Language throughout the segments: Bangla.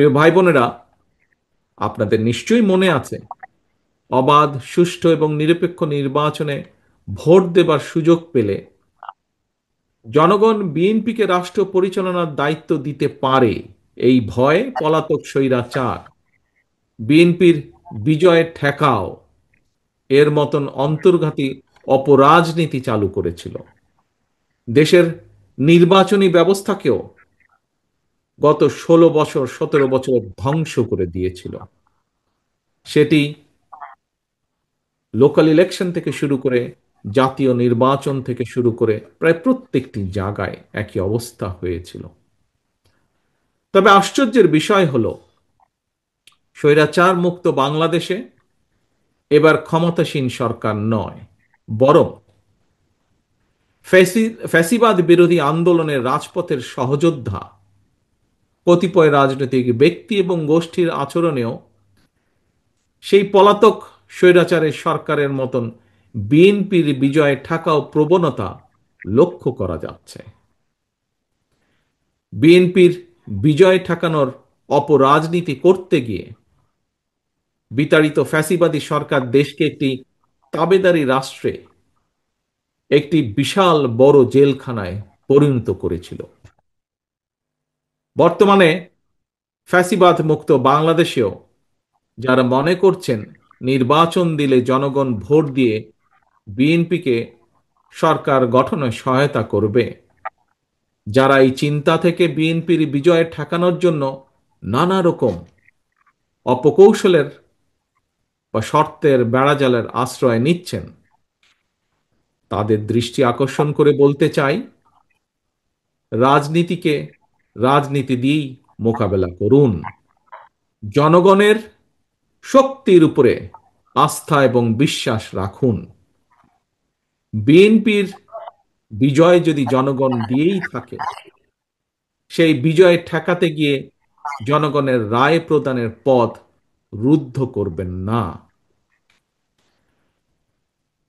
প্রিয় ভাই বোনেরা, আপনাদের নিশ্চয়ই মনে আছে অবাধ, সুষ্ঠু এবং নিরপেক্ষ নির্বাচনে ভোট দেবার সুযোগ পেলে জনগণ বিএনপিকে রাষ্ট্র পরিচালনার দায়িত্ব দিতে পারে। এই ভয়ে পলাতক স্বৈরাচার বিএনপির বিজয় ঠেকাও এর মতন অন্তর্ঘাতী অপরাজনীতি চালু করেছিল। দেশের নির্বাচনী ব্যবস্থাকেও গত 16 বছর 17 বছর ধ্বংস করে দিয়েছিল। সেটি লোকাল ইলেকশন থেকে শুরু করে জাতীয় নির্বাচন থেকে শুরু করে প্রায় প্রত্যেকটি জায়গায় একই অবস্থা হয়েছিল। তবে আশ্চর্যের বিষয় হলো, স্বৈরাচার মুক্ত বাংলাদেশে এবার ক্ষমতাসীন সরকার নয়, বরং ফ্যাসিবাদ বিরোধী আন্দোলনের রাজপথের সহযোদ্ধা কতিপয় রাজনৈতিক ব্যক্তি এবং গোষ্ঠীর আচরণেও সেই পলাতক স্বৈরাচারের সরকারের মতন বিএনপির বিজয় ঠেকাও প্রবণতা লক্ষ্য করা যাচ্ছে। বিএনপির বিজয় ঠেকানোর অপরাজনীতি করতে গিয়ে বিতাড়িত ফ্যাসিবাদী সরকার দেশকে একটি তাবেদারি রাষ্ট্রে, একটি বিশাল বড় জেলখানায় পরিণত করেছিল। বর্তমানে ফ্যাসিবাদ মুক্ত বাংলাদেশেও যারা মনে করছেন নির্বাচন দিলে জনগণ ভোট দিয়ে বিএনপিকে সরকার গঠনে সহায়তা করবে, যারা এই চিন্তা থেকে বিএনপির বিজয় ঠেকানোর জন্য নানা রকম অপকৌশলের বা শর্তের বেড়াজালের আশ্রয় নিচ্ছেন, তাদের দৃষ্টি আকর্ষণ করে বলতে চাই, রাজনীতিকে রাজনীতি দিয়েই মোকাবেলা করুন। জনগণের শক্তির উপরে আস্থা এবং বিশ্বাস রাখুন। বিএনপির বিজয় যদি জনগণ দিয়েই থাকে, সেই বিজয় ঠেকাতে গিয়ে জনগণের রায় প্রদানের পথ রুদ্ধ করবেন না।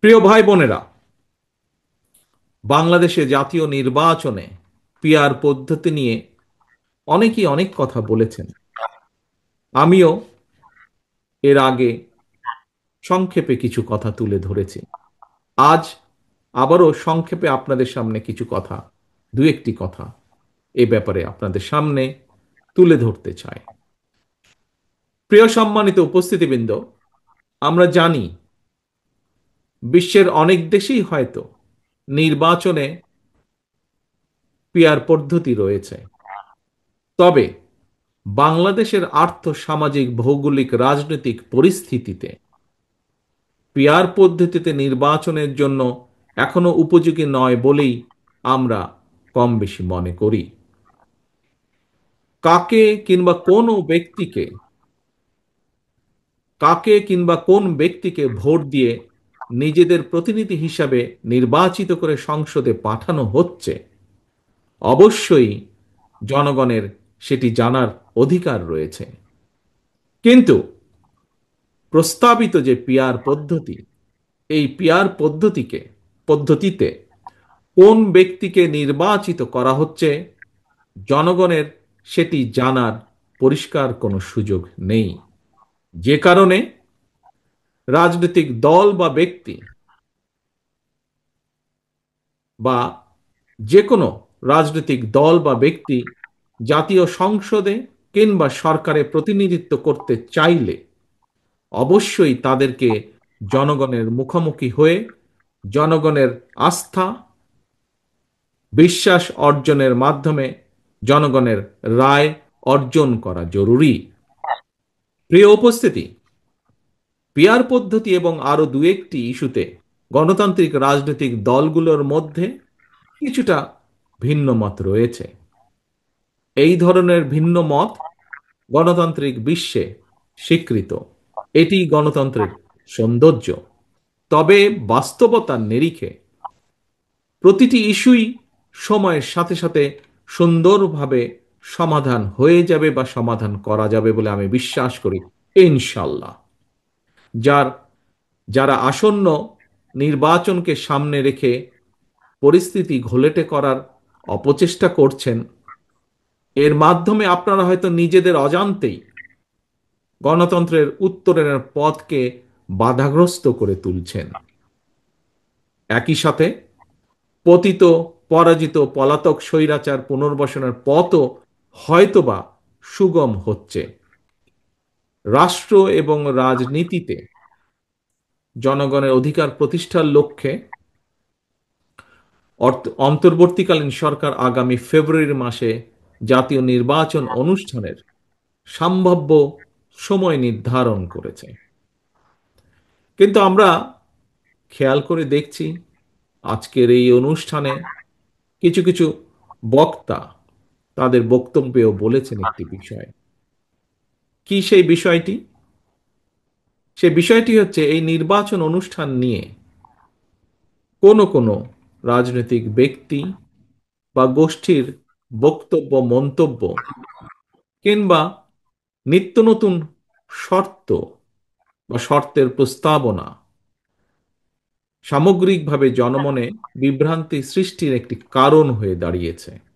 প্রিয় ভাই বোনেরা, বাংলাদেশে জাতীয় নির্বাচনে পিআর পদ্ধতি নিয়ে অনেকেই অনেক কথা বলেছেন। আমিও এর আগে সংক্ষেপে কিছু কথা তুলে ধরেছি। আজ আবারও সংক্ষেপে আপনাদের সামনে কিছু কথা, দু একটি কথা এ ব্যাপারে আপনাদের সামনে তুলে ধরতে চাই। প্রিয় সম্মানিত উপস্থিতিবৃন্দ, আমরা জানি বিশ্বের অনেক দেশেই হয়তো নির্বাচনে পিআর পদ্ধতি রয়েছে, তবে বাংলাদেশের আর্থ সামাজিক ভৌগোলিক রাজনৈতিক পরিস্থিতিতে পিআর পদ্ধতিতে নির্বাচনের জন্য এখনো উপযোগী নয় বলেই আমরা কম বেশি মনে করি। কাকে কিংবা কোন ব্যক্তিকে কোন ব্যক্তিকে ভোট দিয়ে নিজেদের প্রতিনিধি হিসাবে নির্বাচিত করে সংসদে পাঠানো হচ্ছে, অবশ্যই জনগণের সেটি জানার অধিকার রয়েছে। কিন্তু প্রস্তাবিত যে পিআর পদ্ধতি, এই পিআর পদ্ধতিতে কোন ব্যক্তিকে নির্বাচিত করা হচ্ছে, জনগণের সেটি জানার পরিষ্কার কোনো সুযোগ নেই। যে কারণে রাজনৈতিক দল বা ব্যক্তি বা যে কোনো রাজনৈতিক দল বা ব্যক্তি জাতীয় সংসদে কিংবা সরকারে প্রতিনিধিত্ব করতে চাইলে অবশ্যই তাদেরকে জনগণের মুখোমুখি হয়ে জনগণের আস্থা বিশ্বাস অর্জনের মাধ্যমে জনগণের রায় অর্জন করা জরুরি। প্রিয় উপস্থিতি, পিআর পদ্ধতি এবং আরো দু একটি ইস্যুতে গণতান্ত্রিক রাজনৈতিক দলগুলোর মধ্যে কিছুটা ভিন্ন মত রয়েছে। এই ধরনের ভিন্ন মত গণতান্ত্রিক বিশ্বে স্বীকৃত, এটি গণতন্ত্রের সৌন্দর্য। তবে বাস্তবতার নিরিখে প্রতিটি ইস্যুই সময়ের সাথে সাথে সুন্দরভাবে সমাধান হয়ে যাবে বা সমাধান করা যাবে বলে আমি বিশ্বাস করি, ইনশাল্লাহ। যার যারা আসন্ন নির্বাচনকে সামনে রেখে পরিস্থিতি ঘোলেটে করার অপচেষ্টা করছেন, এর মাধ্যমে আপনারা হয়তো নিজেদের অজান্তেই গণতন্ত্রের উত্তরণের পথকে বাধাগ্রস্ত করে তুলছেন। একই সাথে পতিত, পরাজিত, পলাতক স্বৈরাচার পুনর্বাসনের পথও হয়তোবা সুগম হচ্ছে। রাষ্ট্র এবং রাজনীতিতে জনগণের অধিকার প্রতিষ্ঠার লক্ষ্যে অন্তর্বর্তীকালীন সরকার আগামী ফেব্রুয়ারি মাসে জাতীয় নির্বাচন অনুষ্ঠানের সম্ভাব্য সময় নির্ধারণ করেছে। কিন্তু আমরা খেয়াল করে দেখছি আজকের এই অনুষ্ঠানে কিছু কিছু বক্তা তাদের বক্তব্যেও বলেছেন একটি বিষয়। কি সেই বিষয়টি? সেই বিষয়টি হচ্ছে এই নির্বাচন অনুষ্ঠান নিয়ে কোনো কোনো রাজনৈতিক ব্যক্তি বা গোষ্ঠীর বক্তব্য, মন্তব্য কিংবা নিত্য নতুন শর্ত বা শর্তের প্রস্তাবনা সামগ্রিকভাবে জনমনে বিভ্রান্তি সৃষ্টির একটি কারণ হয়ে দাঁড়িয়েছে।